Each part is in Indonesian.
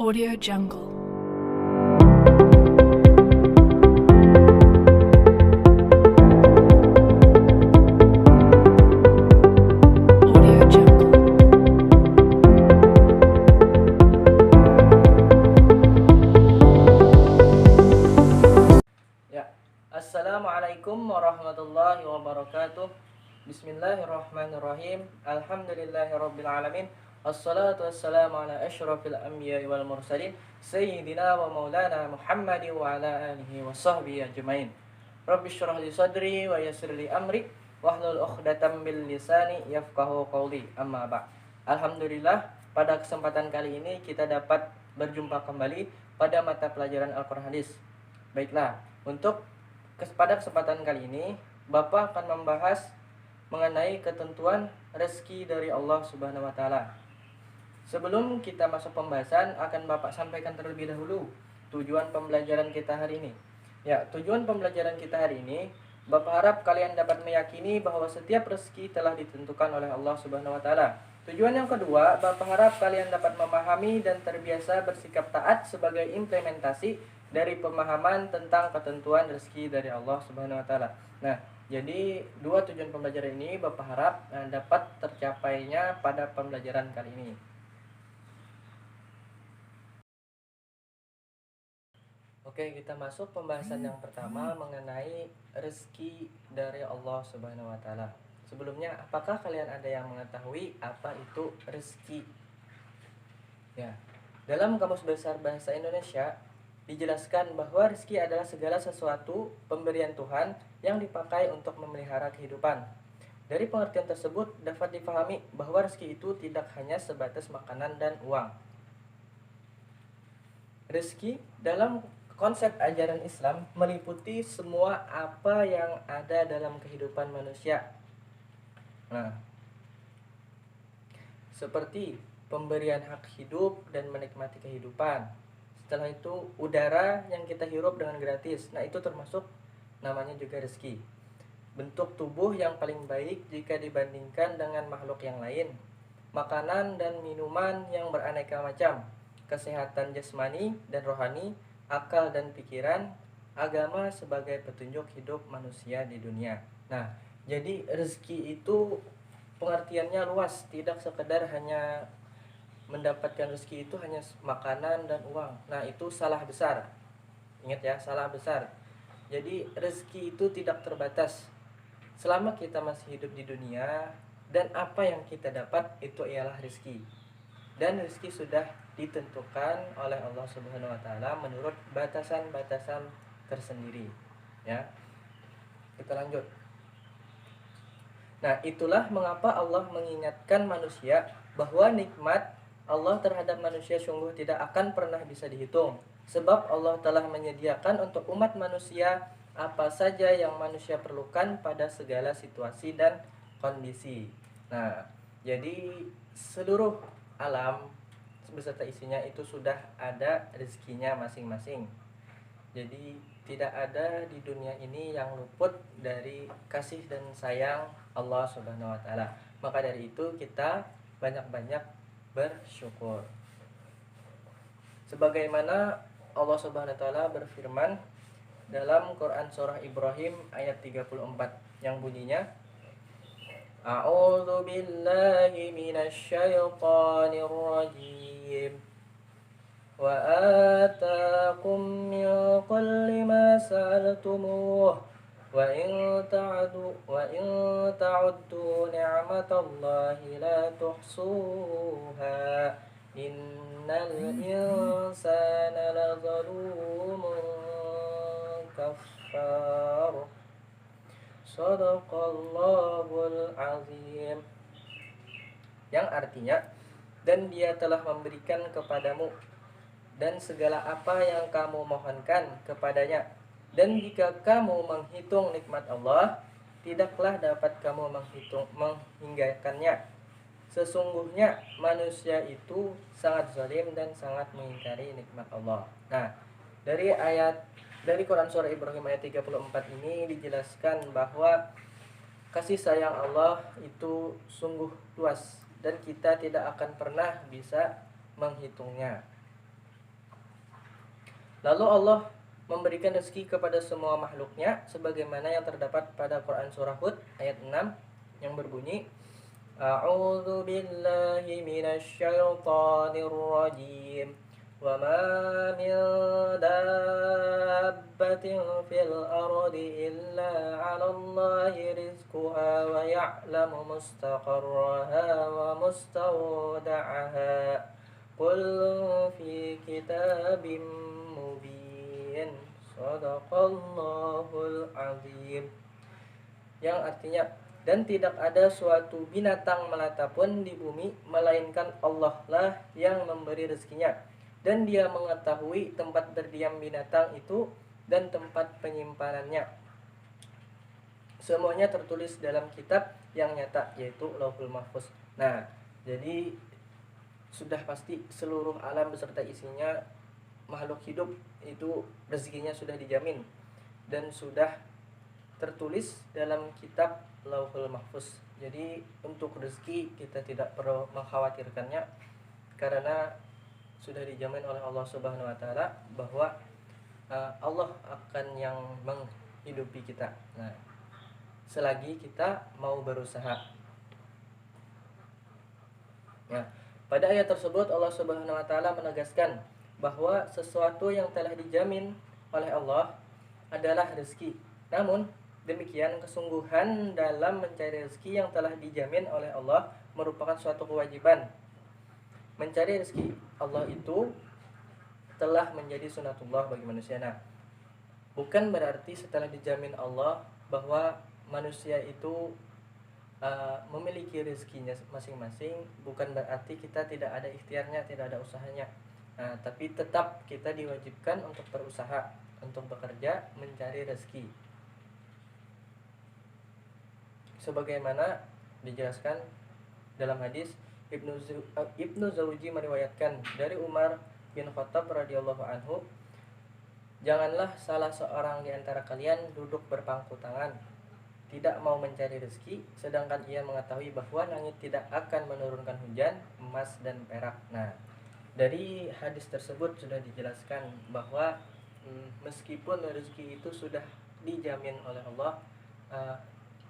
Audio Jungle. Audio Jungle. Ya, Assalamualaikum warahmatullahi wabarakatuh. Bismillahirrahmanirrahim. Alhamdulillahirrabbilalamin. Assalatu wassalamu ala asyrafil anbiya'i wal mursalin Sayyidina wa maulana Muhammadin wa ala alihi wa sahbihi ajmain. Rabbi syrah li sadri wa yassir li amri wahlul uqdatam bil lisani yafqahu qawli. Amma ba'. Alhamdulillah, pada kesempatan kali ini kita dapat berjumpa kembali pada mata pelajaran Al-Qur'an Hadis. Baiklah, pada kesempatan kali ini Bapak akan membahas mengenai ketentuan rezeki dari Allah Subhanahu wa taala. Sebelum kita masuk pembahasan, akan Bapak sampaikan terlebih dahulu tujuan pembelajaran kita hari ini. Ya, tujuan pembelajaran kita hari ini, Bapak harap kalian dapat meyakini bahwa setiap rezeki telah ditentukan oleh Allah Subhanahu wa taala. Tujuan yang kedua, Bapak harap kalian dapat memahami dan terbiasa bersikap taat sebagai implementasi dari pemahaman tentang ketentuan rezeki dari Allah Subhanahu wa taala. Nah, jadi dua tujuan pembelajaran ini Bapak harap dapat tercapainya pada pembelajaran kali ini. Oke, kita masuk pembahasan yang pertama mengenai rezeki dari Allah Subhanahu wa taala. Sebelumnya, apakah kalian ada yang mengetahui apa itu rezeki? Ya. Dalam Kamus Besar Bahasa Indonesia dijelaskan bahwa rezeki adalah segala sesuatu pemberian Tuhan yang dipakai untuk memelihara kehidupan. Dari pengertian tersebut dapat dipahami bahwa rezeki itu tidak hanya sebatas makanan dan uang. Rezeki dalam konsep ajaran Islam meliputi semua apa yang ada dalam kehidupan manusia. Nah, seperti pemberian hak hidup dan menikmati kehidupan. Setelah itu udara yang kita hirup dengan gratis. Nah, itu termasuk namanya juga rezeki. Bentuk tubuh yang paling baik jika dibandingkan dengan makhluk yang lain. Makanan dan minuman yang beraneka macam. Kesehatan jasmani dan rohani, akal dan pikiran, agama sebagai petunjuk hidup manusia di dunia. Nah, jadi rezeki itu pengertiannya luas, tidak sekedar hanya mendapatkan rezeki itu hanya makanan dan uang. Nah, itu salah besar. Ingat ya, salah besar. Jadi rezeki itu tidak terbatas. Selama kita masih hidup di dunia dan apa yang kita dapat itu ialah rezeki. Dan rezeki sudah ditentukan oleh Allah Subhanahu wa taala menurut batasan-batasan tersendiri. Ya. Kita lanjut. Nah, itulah mengapa Allah mengingatkan manusia bahwa nikmat Allah terhadap manusia sungguh tidak akan pernah bisa dihitung. Sebab Allah telah menyediakan untuk umat manusia apa saja yang manusia perlukan pada segala situasi dan kondisi. Nah, jadi seluruh alam beserta isinya itu sudah ada rezekinya masing-masing. Jadi tidak ada di dunia ini yang luput dari kasih dan sayang Allah Subhanahu wa taala. Maka dari itu kita banyak-banyak bersyukur. Sebagaimana Allah Subhanahu wa taala berfirman dalam Quran surah Ibrahim ayat 34 yang bunyinya, A'udzu billahi minasyaitonir rajim. Wa ataakum min kulli ma sa'altumuh wa in ta'uddu ni'matallahi la tuhsuha innal insana lazalumun kaffar. Shadaqallahul azim. Yang artinya, dan Dia telah memberikan kepadamu dan segala apa yang kamu mohonkan kepadanya. Dan jika kamu menghitung nikmat Allah, tidaklah dapat kamu menghinggakannya. Sesungguhnya manusia itu sangat zalim dan sangat mengingkari nikmat Allah. Nah, dari Quran surah Ibrahim ayat 34 ini dijelaskan bahwa kasih sayang Allah itu sungguh luas dan kita tidak akan pernah bisa menghitungnya. Lalu Allah memberikan rezeki kepada semua makhluknya sebagaimana yang terdapat pada Quran surah Hud ayat 6 yang berbunyi A'udzu billahi minasy syaithanir rajim. Wa ma min dabbatin fil ardi illa 'ala Allahi rizquha wa ya'lamu mustaqarraha wa mustawda'aha. Qul fi kitabim mubin. Shadaqallahul azim. Yang artinya, dan tidak ada suatu binatang melata pun di bumi melainkan Allah lah yang memberi rezekinya, dan Dia mengetahui tempat berdiam binatang itu dan tempat penyimpanannya. Semuanya tertulis dalam kitab yang nyata, yaitu Lauhul Mahfuz. Nah, jadi sudah pasti seluruh alam beserta isinya makhluk hidup itu rezekinya sudah dijamin dan sudah tertulis dalam kitab Lauhul Mahfuz. Jadi untuk rezeki kita tidak perlu mengkhawatirkannya karena sudah dijamin oleh Allah Subhanahu wa taala bahwa Allah akan yang menghidupi kita. Nah, selagi kita mau berusaha. Nah, pada ayat tersebut Allah Subhanahu wa taala menegaskan bahwa sesuatu yang telah dijamin oleh Allah adalah rezeki. Namun demikian, kesungguhan dalam mencari rezeki yang telah dijamin oleh Allah merupakan suatu kewajiban. Mencari rezeki Allah itu telah menjadi sunatullah bagi manusia. Nah, bukan berarti setelah dijamin Allah bahwa manusia itu memiliki rezekinya masing-masing, bukan berarti kita tidak ada ikhtiarnya, tidak ada usahanya. Nah, tapi tetap kita diwajibkan untuk berusaha, untuk bekerja mencari rezeki. Sebagaimana dijelaskan dalam hadis, Ibnu Zawji meriwayatkan dari Umar bin Khattab radhiyallahu anhu, janganlah salah seorang di antara kalian duduk berpangku tangan, tidak mau mencari rezeki, sedangkan ia mengetahui bahwa langit tidak akan menurunkan hujan, emas dan perak. Nah, dari hadis tersebut sudah dijelaskan bahwa meskipun rezeki itu sudah dijamin oleh Allah,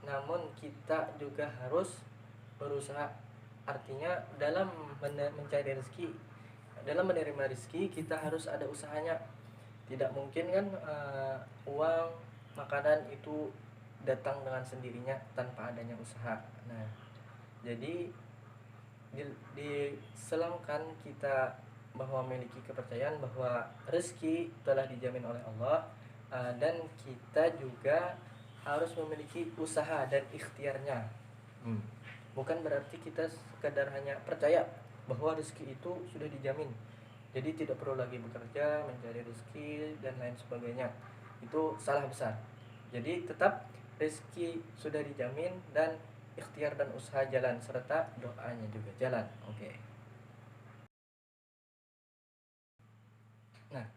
namun kita juga harus berusaha. Artinya dalam mencari rezeki, dalam menerima rezeki kita harus ada usahanya. Tidak mungkin kan uang, makanan itu datang dengan sendirinya tanpa adanya usaha. Nah, jadi diselamkan kita bahwa memiliki kepercayaan bahwa rezeki telah dijamin oleh Allah, dan kita juga harus memiliki usaha dan ikhtiarnya. Bukan berarti kita sekadar hanya percaya bahwa rezeki itu sudah dijamin, jadi tidak perlu lagi bekerja mencari rezeki dan lain sebagainya. Itu salah besar. Jadi tetap rezeki sudah dijamin dan ikhtiar dan usaha jalan serta doanya juga jalan. Oke. Nah,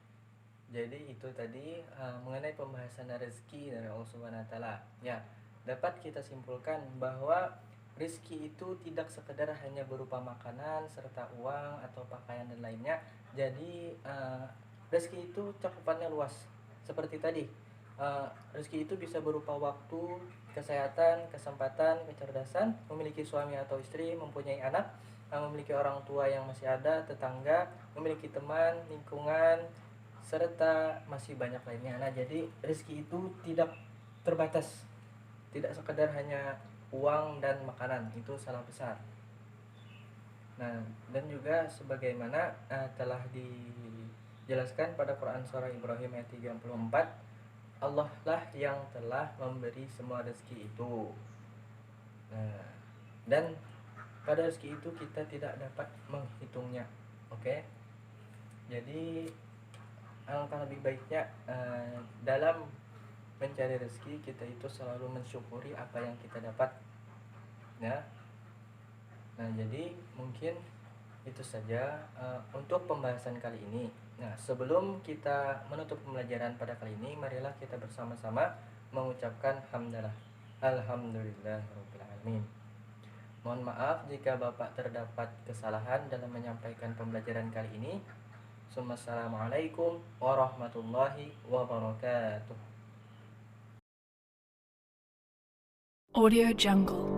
jadi itu tadi mengenai pembahasan rezeki dari Allah Subhanahu wa taala. Ya, dapat kita simpulkan bahwa rezeki itu tidak sekedar hanya berupa makanan serta uang atau pakaian dan lainnya. Jadi rezeki itu cakupannya luas. Seperti tadi, rezeki itu bisa berupa waktu, kesehatan, kesempatan, kecerdasan, memiliki suami atau istri, mempunyai anak, memiliki orang tua yang masih ada, tetangga, memiliki teman, lingkungan, serta masih banyak lainnya. Nah, jadi rezeki itu tidak terbatas, tidak sekedar hanya uang dan makanan, itu salah besar. Nah, dan juga sebagaimana telah dijelaskan pada Quran surah Ibrahim ayat 34, Allah lah yang telah memberi semua rezeki itu. Nah, dan pada rezeki itu kita tidak dapat menghitungnya. Oke. Jadi alangkah lebih baiknya dalam mencari rezeki kita itu selalu mensyukuri apa yang kita dapat. Ya. Nah, jadi mungkin itu saja untuk pembahasan kali ini. Nah, sebelum kita menutup pembelajaran pada kali ini, marilah kita bersama-sama mengucapkan hamdalah. Alhamdulillahirabbil alamin. Mohon maaf jika Bapak terdapat kesalahan dalam menyampaikan pembelajaran kali ini. Assalamualaikum warahmatullahi wabarakatuh. Audio Jungle.